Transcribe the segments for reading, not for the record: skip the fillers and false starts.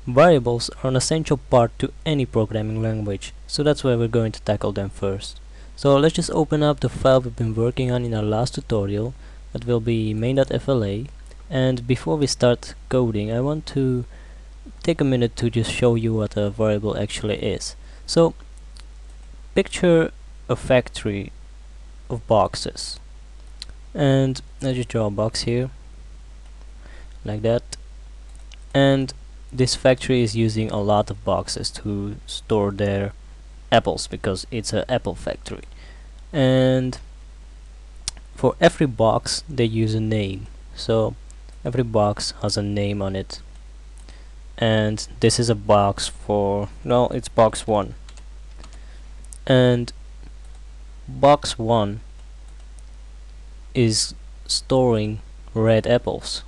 Variables are an essential part to any programming language, so that's why we're going to tackle them first. So let's just open up the file we've been working on in our last tutorial. That will be main.fla, and before we start coding I want to take a minute to just show you what a variable actually is. So picture a factory of boxes, and let's just draw a box here like that, and this factory is using a lot of boxes to store their apples because it's an apple factory, and for every box they use a name. So every box has a name on it, and this is a box for, no, it's box 1, and box 1 is storing red apples.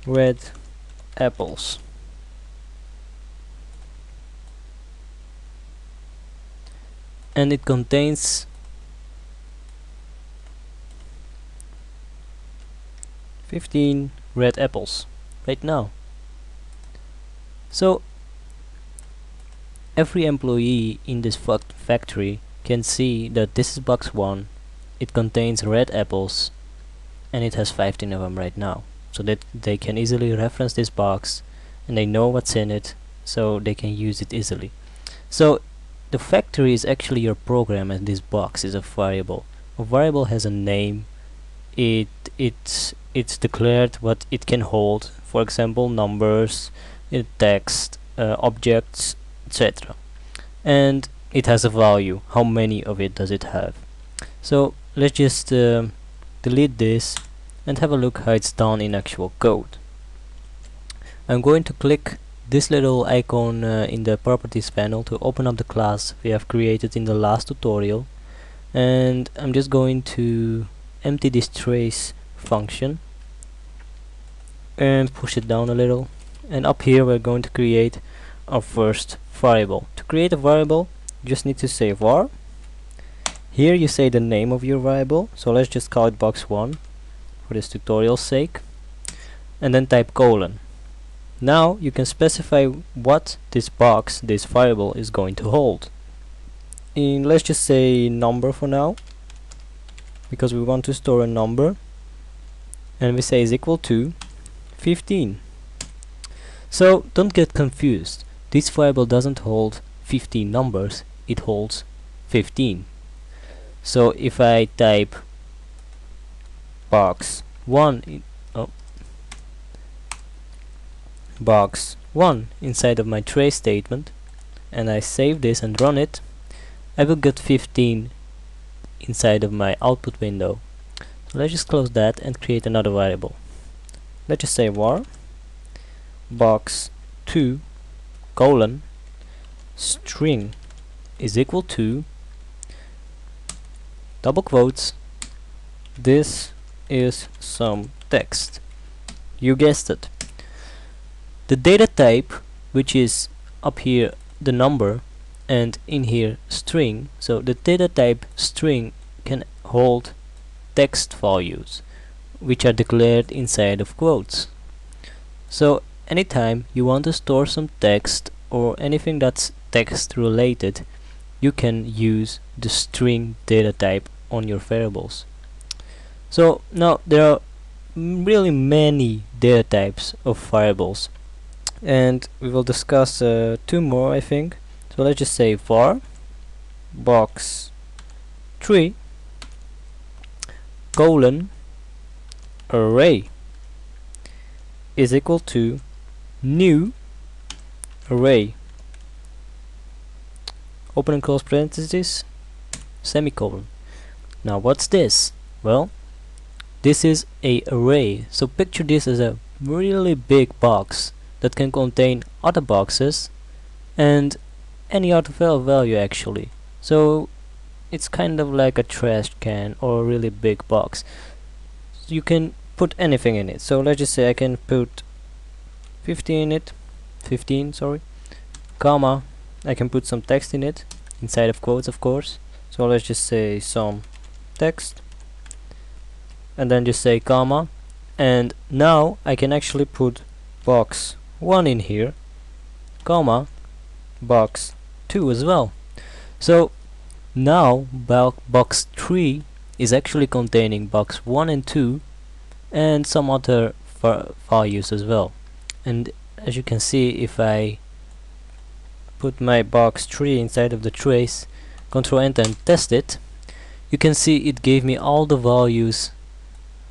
Red apples. And it contains 15 red apples right now. So every employee in this factory can see that this is box 1, it contains red apples, and it has 15 of them right now, so that they can easily reference this box and they know what's in it, so they can use it easily. So the factory is actually your program, and this box is a variable. A variable has a name. It's declared what it can hold, for example numbers, text, objects, etc. And it has a value. How many of it does it have? So let's just delete this and have a look how it's done in actual code. I'm going to click this little icon in the properties panel to open up the class we have created in the last tutorial, and I'm just going to empty this trace function and push it down a little, and up here we're going to create our first variable. To create a variable you just need to say var. Here you say the name of your variable, so let's just call it box1 for this tutorial's sake, and then type colon. Now you can specify what this box, this variable, is going to hold. Let's just say number for now, because we want to store a number, and we say is equal to 15. So don't get confused, this variable doesn't hold 15 numbers, it holds 15. So if I type box 1 box 1 inside of my trace statement, and I save this and run it, I will get 15 inside of my output window. So let's just close that and create another variable. Let's just say var box 2 colon string is equal to double quotes, this is some text. You guessed it. The data type, which is up here the number and in here string, so the data type string can hold text values which are declared inside of quotes. So anytime you want to store some text or anything that's text related, you can use the string data type on your variables. So now there are really many data types of variables, and we will discuss 2 more, I think. So let's just say var box 3 colon array is equal to new array, open and close parentheses, semicolon. Now what's this? Well, this is a array. So picture this as a really big box that can contain other boxes and any other value actually. So it's kind of like a trash can or a really big box. So you can put anything in it. So let's just say I can put 15 in it, 15, sorry, comma, I can put some text in it, inside of quotes of course. So let's just say some text, and then just say comma, and now I can actually put box 1 in here, comma, box 2 as well. So now box 3 is actually containing box 1 and 2 and some other values as well. And as you can see, if I put my box 3 inside of the trace, Ctrl Enter and test it, you can see it gave me all the values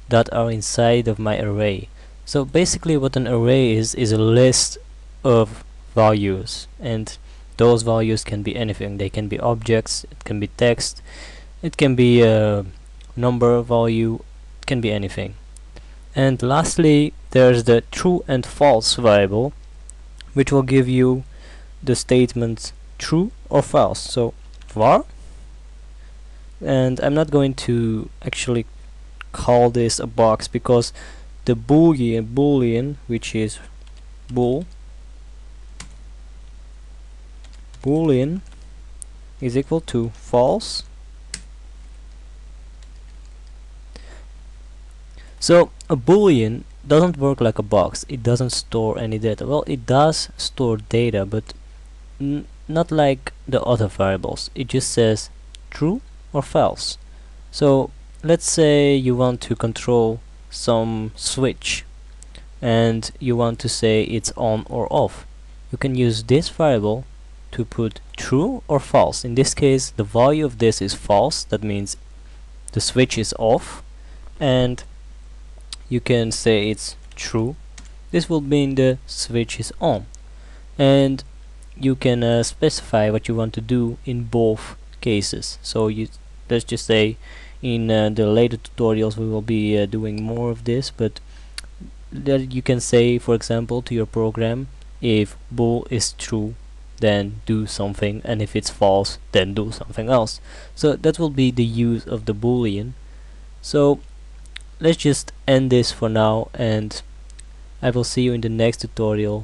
that are inside of my array. So basically what an array is a list of values, and those values can be anything. They can be objects, it can be text, it can be a number value, it can be anything. And lastly, there's the true and false variable, which will give you the statements true or false. So var, and I'm not going to actually call this a box because the boolean, which is boolean is equal to false. So a boolean doesn't work like a box. It doesn't store any data. Well, it does store data, but not like the other variables. It just says true or false. So let's say you want to control some switch and you want to say it's on or off. You can use this variable to put true or false. In this case, the value of this is false. That means the switch is off, and you can say it's true. This will mean the switch is on, and you can specify what you want to do in both cases. So let's just say in the later tutorials we will be doing more of this, but that you can say, for example, to your program, if bool is true, then do something, and if it's false, then do something else. So that will be the use of the boolean. So let's just end this for now, and I will see you in the next tutorial